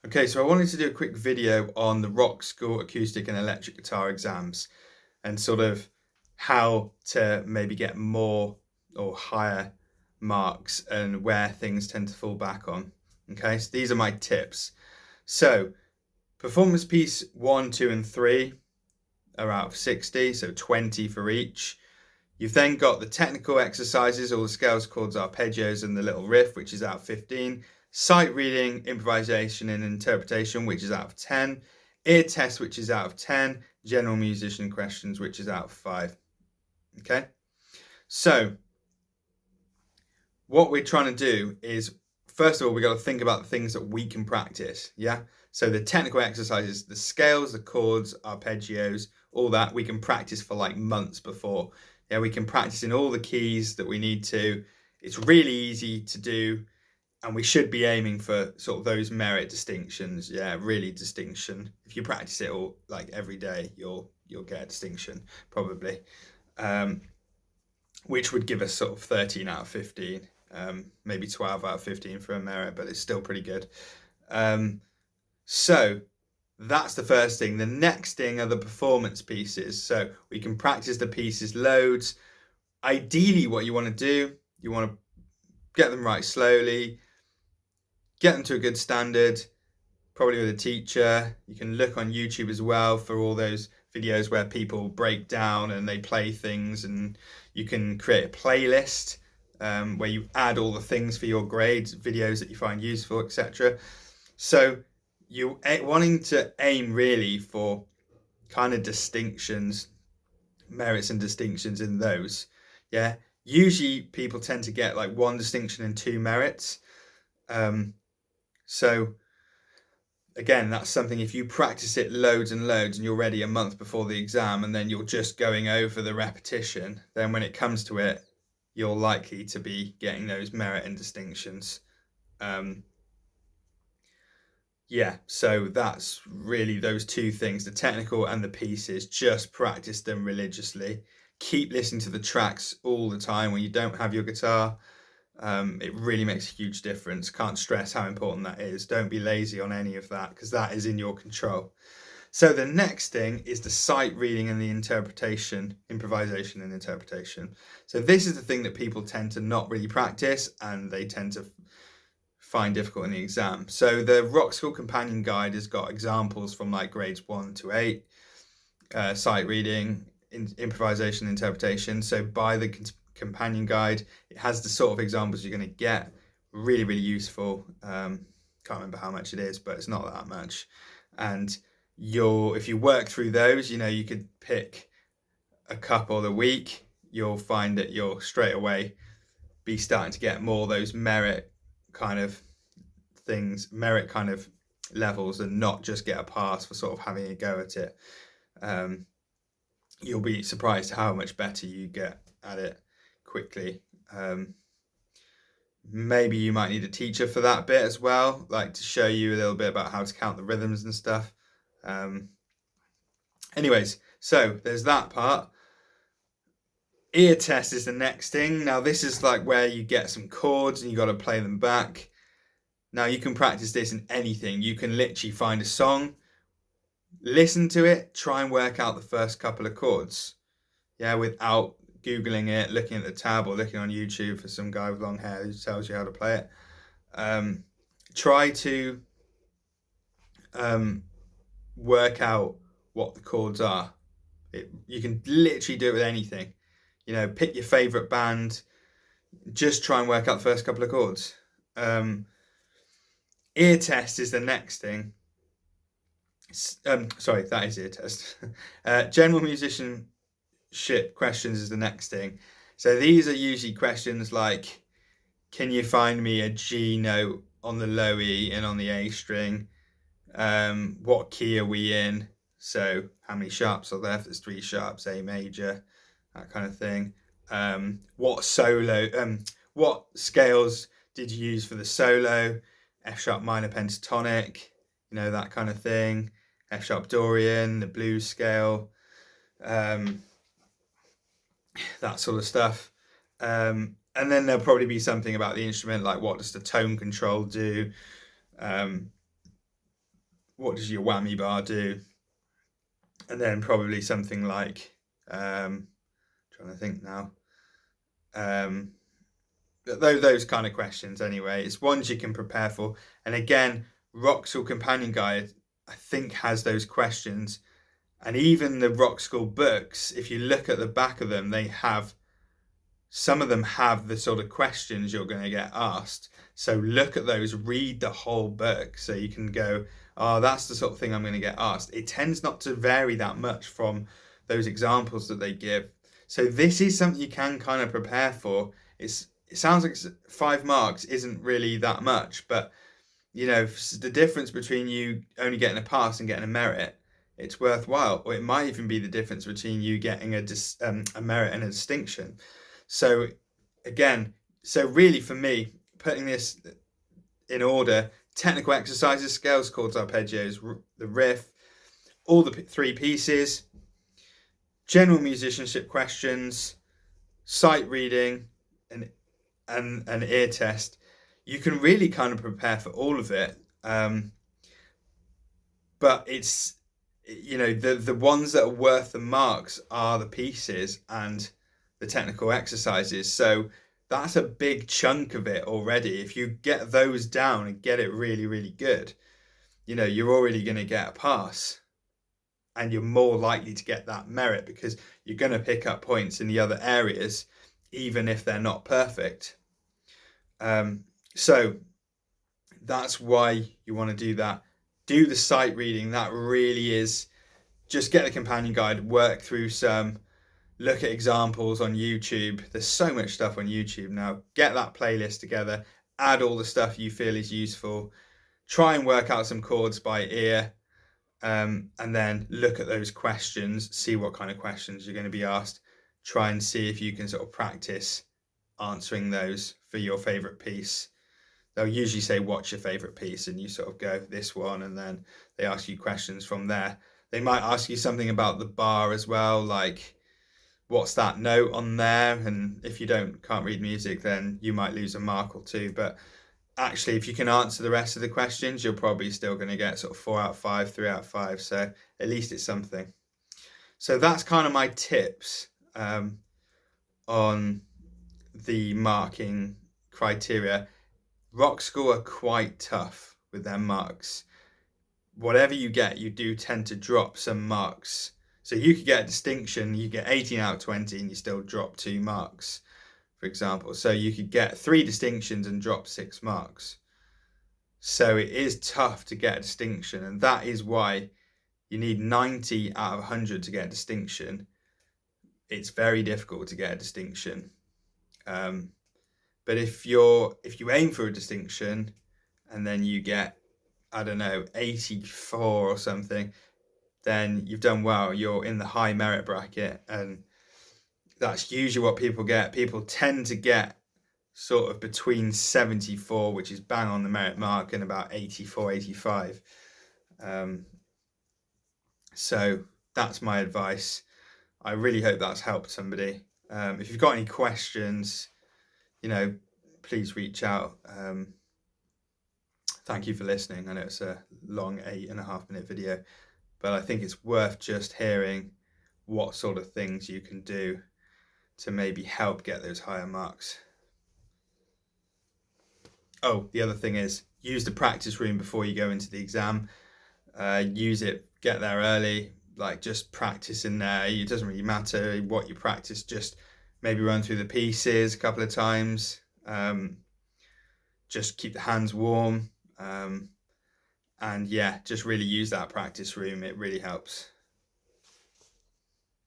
Okay, so I wanted to do a quick video on the Rockschool acoustic and electric guitar exams and sort of how to maybe get more or higher marks and where things tend to fall back on. Okay, so these are my tips. So, performance piece 1, 2, and 3 are out of 60, so 20 for each. You've then got the technical exercises, all the scales, chords, arpeggios, and the little riff, which is out of 15. Sight reading, improvisation, and interpretation, which is out of 10. Ear test, which is out of 10. General musician questions, which is out of 5. Okay? So, what we're trying to do is, first of all, we've got to think about the things that we can practice. Yeah? So, the technical exercises, the scales, the chords, arpeggios, all that, we can practice for like months before. Yeah, we can practice in all the keys that we need to. It's really easy to do, and we should be aiming for sort of those merit distinctions. Yeah, really distinction. If you practice it all like every day, you'll get a distinction probably, which would give us sort of 13 out of 15, maybe 12 out of 15 for a merit, but it's still pretty good. So that's the first thing. The next thing are the performance pieces. So we can practice the pieces loads. Ideally, what you want to do, you want to get them right slowly, get them to a good standard, probably with a teacher. You can look on YouTube as well for all those videos where people break down and they play things, and you can create a playlist where you add all the things for your grades, videos that you find useful, etc. So you're wanting to aim really for kind of distinctions, merits and distinctions in those. Yeah, usually people tend to get like 1 distinction and 2 merits. So again, that's something, if you practice it loads and loads and you're ready a month before the exam and then you're just going over the repetition, then when it comes to it, you're likely to be getting those merit and distinctions. Yeah, so that's really those 2 things, the technical and the pieces. Just practice them religiously. Keep listening to the tracks all the time when you don't have your guitar. It really makes a huge difference. Can't stress how important that is. Don't be lazy on any of that, because that is in your control. So the next thing is the sight reading and the interpretation, improvisation and interpretation. So this is the thing that people tend to not really practice, and they tend to find difficult in the exam. So the Rockschool companion guide has got examples from like grades 1 to 8, sight reading, improvisation, interpretation. So by the companion guide, it has the sort of examples you're going to get. Really, really useful. Can't remember how much it is, but it's not that much. And if you work through those, you could pick a couple a week. You'll find that you'll straight away be starting to get more of those merit kind of things, merit kind of levels, and not just get a pass for sort of having a go at it. You'll be surprised how much better you get at it quickly. Maybe you might need a teacher for that bit as well, like to show you a little bit about how to count the rhythms and stuff. Anyways, so there's that part. Ear test is the next thing. Now this is like where you get some chords and you got to play them back. Now you can practice this in anything. You can literally find a song, listen to it, try and work out the first couple of chords. Yeah, without Googling it, looking at the tab, or looking on YouTube for some guy with long hair who tells you how to play it. Try to work out what the chords are. You can literally do it with anything. Pick your favorite band, just try and work out the first couple of chords. Ear test is the next thing. Sorry, that is ear test. General musicianship questions is the next thing. So these are usually questions like, can you find me a G note on the low E and on the A string? What key are we in? So how many sharps are there? If there's 3 sharps, A major, that kind of thing. What scales did you use for the solo? F sharp minor pentatonic, that kind of thing. F sharp Dorian, the blues scale, that sort of stuff. And then there'll probably be something about the instrument, like what does the tone control do? what does your whammy bar do? And then probably something like, trying to think now, those kind of questions anyway. It's ones you can prepare for. And again, Rockschool Companion Guide, I think, has those questions. And even the Rockschool books, if you look at the back of them, some of them have the sort of questions you're going to get asked. So look at those, read the whole book so you can go, oh, that's the sort of thing I'm going to get asked. It tends not to vary that much from those examples that they give. So this is something you can kind of prepare for. It sounds like 5 marks isn't really that much, but the difference between you only getting a pass and getting a merit, it's worthwhile. Or it might even be the difference between you getting a merit and a distinction. So again, really for me, putting this in order: technical exercises, scales, chords, arpeggios, the riff, all the 3 pieces, general musicianship questions, sight reading, and an ear test. You can really kind of prepare for all of it. But it's, the ones that are worth the marks are the pieces and the technical exercises. So that's a big chunk of it already. If you get those down and get it really, really good, you're already going to get a pass, and you're more likely to get that merit because you're going to pick up points in the other areas, even if they're not perfect. So that's why you want to do that. Do the sight reading. That really is, just get the companion guide, work through some, look at examples on YouTube. There's so much stuff on YouTube now. Get that playlist together, add all the stuff you feel is useful, try and work out some chords by ear, and then look at those questions, see what kind of questions you're going to be asked. Try and see if you can sort of practice answering those for your favorite piece. They'll usually say, what's your favorite piece? And you sort of go, this one, and then they ask you questions from there. They might ask you something about the bar as well, like, what's that note on there? And if you can't read music, then you might lose a mark or 2. But actually, if you can answer the rest of the questions, you're probably still going to get sort of 4 out of 5, 3 out of 5. So at least it's something. So that's kind of my tips on the marking criteria. Rockschool are quite tough with their marks. Whatever you get, you do tend to drop some marks. So you could get a distinction, you get 18 out of 20 and you still drop 2 marks, for example. So you could get 3 distinctions and drop 6 marks. So it is tough to get a distinction, and that is why you need 90 out of 100 to get a distinction. It's very difficult to get a distinction. But if you aim for a distinction and then you get, 84 or something, then you've done well. You're in the high merit bracket, and that's usually what people get. People tend to get sort of between 74, which is bang on the merit mark, and about 84, 85. So that's my advice. I really hope that's helped somebody. If you've got any questions, please reach out. Thank you for listening. I know it's a long 8.5-minute video, but I think it's worth just hearing what sort of things you can do to maybe help get those higher marks. Oh, the other thing is, use the practice room before you go into the exam. Use it, get there early, just practice in there. It doesn't really matter what you practice, just maybe run through the pieces a couple of times. Just keep the hands warm. And yeah, just really use that practice room. It really helps.